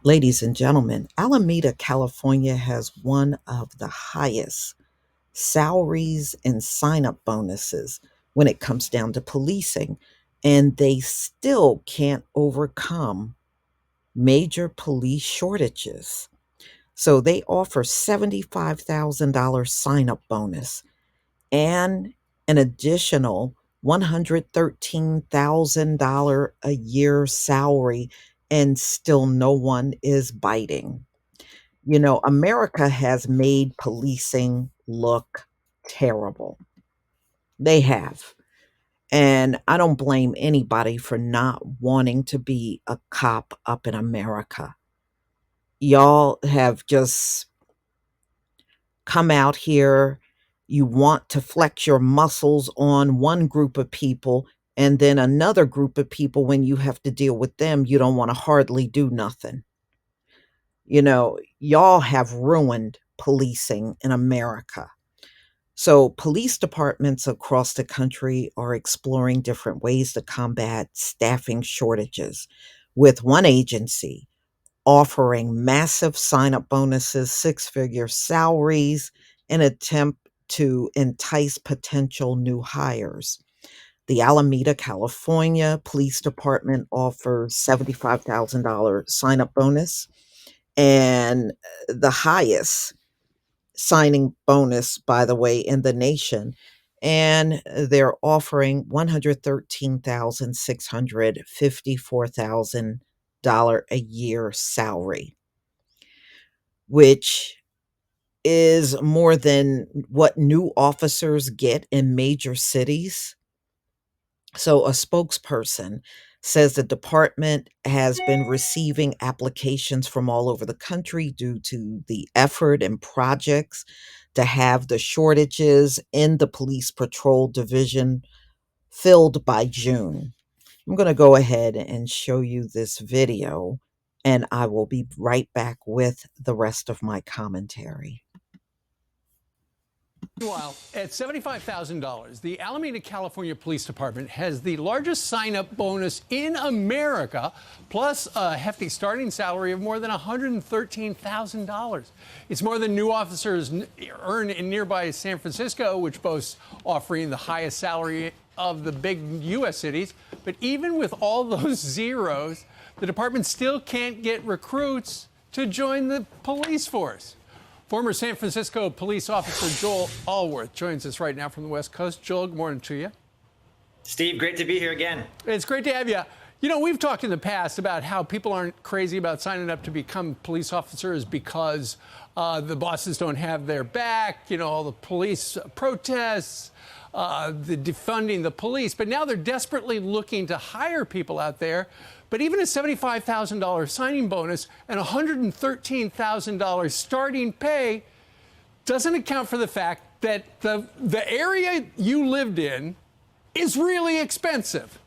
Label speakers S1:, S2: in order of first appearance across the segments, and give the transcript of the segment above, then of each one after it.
S1: Ladies and gentlemen, Alameda, California has one of the highest salaries and sign up bonuses when it comes down to policing, and they still can't overcome major police shortages. So they offer $75,000 sign up bonus and an additional $113,000 a year salary, and still no one is biting. America has made policing look terrible. They have. And I don't blame anybody for not wanting to be a cop up in America. Y'all have just come out here. You want to flex your muscles on one group of people, and then another group of people, when you have to deal with them, you don't want to hardly do nothing. Y'all have ruined policing in America. So, police departments across the country are exploring different ways to combat staffing shortages, with one agency offering massive sign up bonuses, six-figure salaries, in an attempt to entice potential new hires. The Alameda, California Police Department offers $75,000 sign up bonus, and the highest signing bonus, by the way, in the nation. And they're offering $113,654,000 a year salary, which is more than what new officers get in major cities. So, a spokesperson says the department has been receiving applications from all over the country due to the effort and projects to have the shortages in the police patrol division filled by June. I'm going to go ahead and show you this video, and I will be right back with the rest of my commentary.
S2: Meanwhile, at $75,000, the Alameda, California Police Department has the largest sign-up bonus in America, plus a hefty starting salary of more than $113,000. It's more than new officers earn in nearby San Francisco, which boasts offering the highest salary of the big U.S. cities. But even with all those zeros, the department still can't get recruits to join the police force. Former San Francisco police officer Joel Allworth joins us right now from the West Coast. Joel, good morning to you.
S3: Steve, great to be here again.
S2: It's great to have you. We've talked in the past about how people aren't crazy about signing up to become police officers because the bosses don't have their back, all the police protests, the defunding the police. But now they're desperately looking to hire people out there. But even a $75,000 signing bonus and $113,000 starting pay doesn't account for the fact that the area you lived in is really expensive.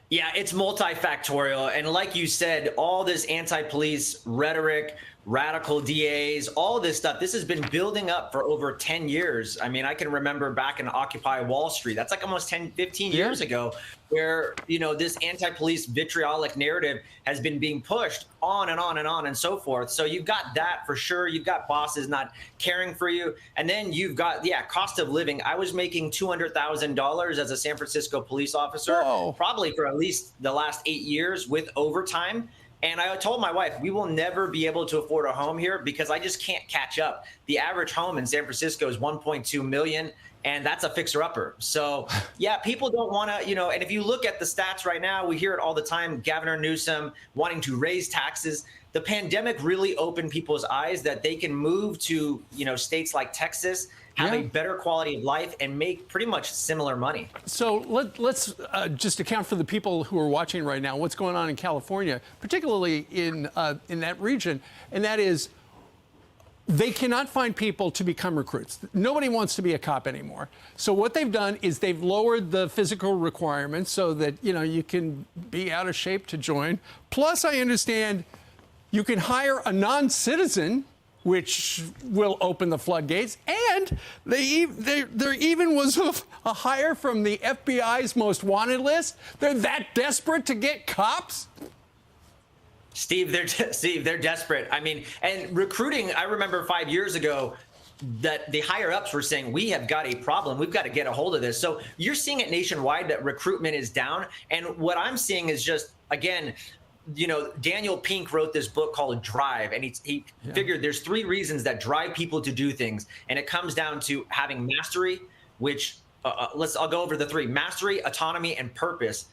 S3: Yeah, it's multifactorial. And like you said, all this anti-police rhetoric, radical DAs, all this stuff, this has been building up for over 10 years. I mean, I can remember back in Occupy Wall Street, that's like almost 10, 15 years ago, where, this anti-police vitriolic narrative has been being pushed on and on and on and so forth. So you've got that for sure. You've got bosses not caring for you. And then you've got, cost of living. I was making $200,000 as a San Francisco police officer, probably for at least the last 8 years with overtime. And I told my wife, we will never be able to afford a home here because I just can't catch up. The average home in San Francisco is 1.2 million, and that's a fixer-upper. So, people don't want to, and if you look at the stats right now, we hear it all the time, Governor Newsom wanting to raise taxes. The pandemic really opened people's eyes that they can move to, states like Texas, have a better quality of life, and make pretty much similar money.
S2: So let's just account for the people who are watching right now, what's going on in California, particularly in that region, and that is they cannot find people to become recruits. Nobody wants to be a cop anymore. So what they've done is they've lowered the physical requirements so that, you can be out of shape to join. Plus, I understand you can hire a non-citizen, which will open the floodgates. And there even was a hire from the FBI's most wanted list. They're that desperate to get cops?
S3: Steve, Steve, they're desperate. I mean, and recruiting. I remember 5 years ago that the higher ups were saying we have got a problem. We've got to get a hold of this. So you're seeing it nationwide that recruitment is down. And what I'm seeing is just again, Daniel Pink wrote this book called Drive, and he
S2: Yeah.
S3: figured there's three reasons that drive people to do things, and it comes down to having mastery, which I'll go over the three: mastery, autonomy, and purpose.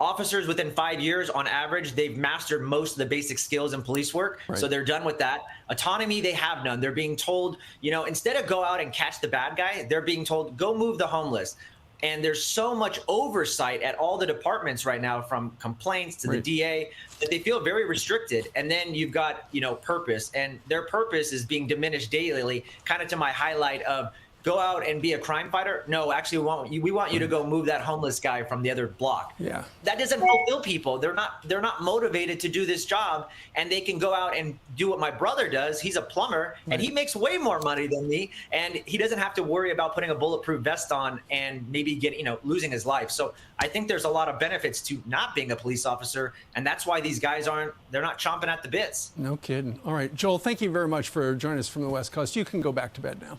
S3: Officers within 5 years, on average, they've mastered most of the basic skills in police work.
S2: Right.
S3: So they're done with that. Autonomy, they have none. They're being told, instead of go out and catch the bad guy, they're being told, go move the homeless. And there's so much oversight at all the departments right now, from complaints to the
S2: Right.
S3: DA, that they feel very restricted. And then you've got, purpose, and their purpose is being diminished daily, kind of to my highlight of go out and be a crime fighter. No, actually, we want you to go move that homeless guy from the other block.
S2: Yeah.
S3: That doesn't fulfill people. They're not motivated to do this job, and they can go out and do what my brother does. He's a plumber, and he makes way more money than me, and he doesn't have to worry about putting a bulletproof vest on and maybe losing his life. So I think there's a lot of benefits to not being a police officer, and that's why these guys they're not chomping at the bits.
S2: No kidding. All right, Joel, thank you very much for joining us from the West Coast. You can go back to bed now.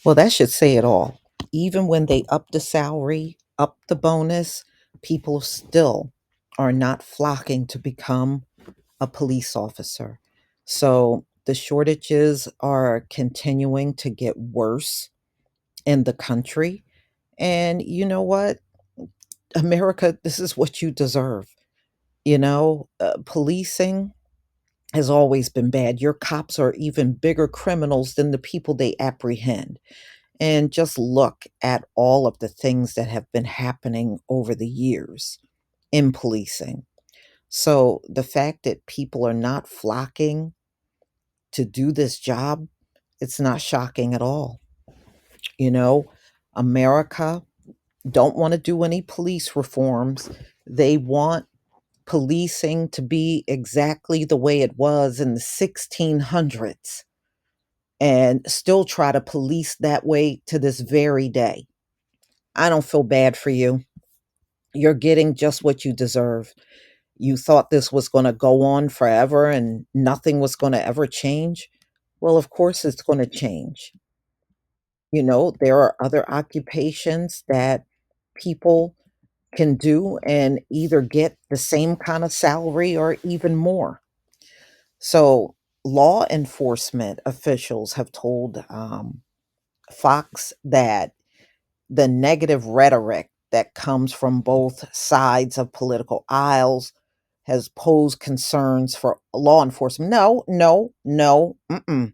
S1: Well, that should say it all. Even when they up the salary, up the bonus, people still are not flocking to become a police officer. So the shortages are continuing to get worse in the country. And you know what? America, this is what you deserve. Policing has always been bad. Your cops are even bigger criminals than the people they apprehend. And just look at all of the things that have been happening over the years in policing. So the fact that people are not flocking to do this job, it's not shocking at all. You know, America don't want to do any police reforms. They want policing to be exactly the way it was in the 1600s and still try to police that way to this very day. I don't feel bad for you. You're getting just what you deserve. You thought this was going to go on forever and nothing was going to ever change. Well, of course, it's going to change. There are other occupations that people can do and either get the same kind of salary or even more. So, law enforcement officials have told Fox that the negative rhetoric that comes from both sides of political aisles has posed concerns for law enforcement. No, no, no. Mm-mm.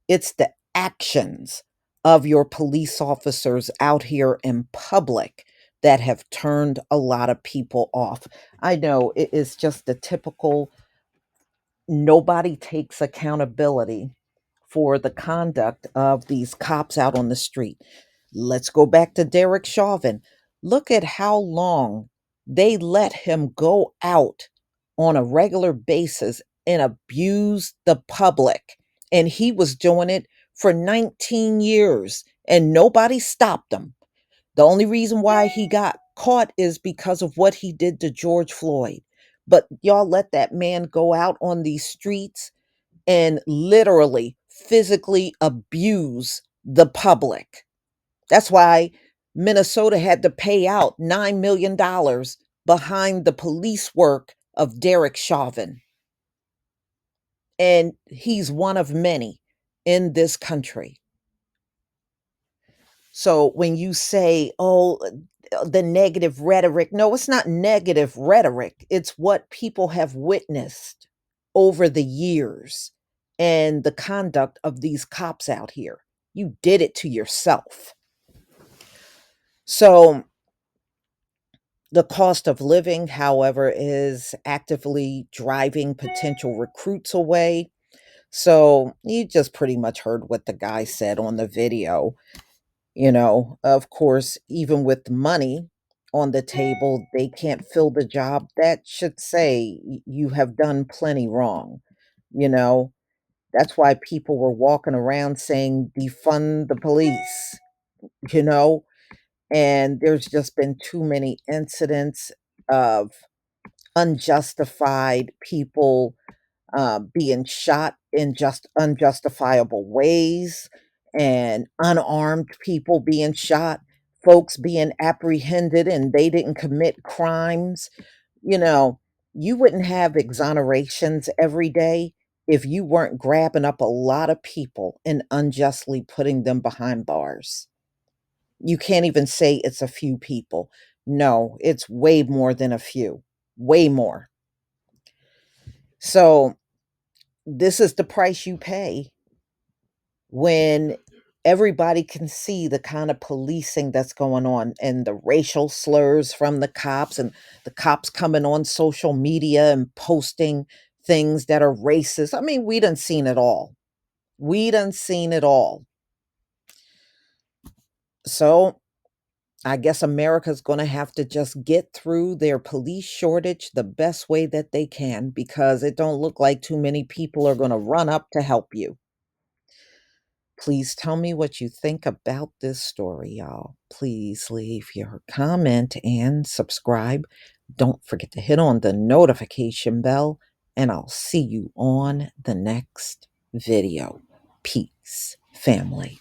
S1: It's the actions of your police officers out here in public that have turned a lot of people off. I know it is just the typical nobody takes accountability for the conduct of these cops out on the street. Let's go back to Derek Chauvin. Look at how long they let him go out on a regular basis and abuse the public. And he was doing it for 19 years and nobody stopped him. The only reason why he got caught is because of what he did to George Floyd. But y'all let that man go out on these streets and literally physically abuse the public. That's why Minnesota had to pay out $9 million behind the police work of Derek Chauvin. And he's one of many in this country. So when you say, oh, the negative rhetoric, no, it's not negative rhetoric. It's what people have witnessed over the years and the conduct of these cops out here. You did it to yourself. So the cost of living, however, is actively driving potential recruits away. So you just pretty much heard what the guy said on the video. Of course, even with money on the table, they can't fill the job. That should say you have done plenty wrong. You know, that's why people were walking around saying defund the police, you know, and there's just been too many incidents of unjustified people being shot in just unjustifiable ways, and unarmed people being shot, folks being apprehended and they didn't commit crimes. You know, you wouldn't have exonerations every day if you weren't grabbing up a lot of people and unjustly putting them behind bars. You can't even say it's a few people. No, it's way more than a few, way more. So, this is the price you pay when everybody can see the kind of policing that's going on, and the racial slurs from the cops, and the cops coming on social media and posting things that are racist. I mean, we done seen it all. We done seen it all. So I guess America's going to have to just get through their police shortage the best way that they can, because it don't look like too many people are going to run up to help you. Please tell me what you think about this story, y'all. Please leave your comment and subscribe. Don't forget to hit on the notification bell, and I'll see you on the next video. Peace, family.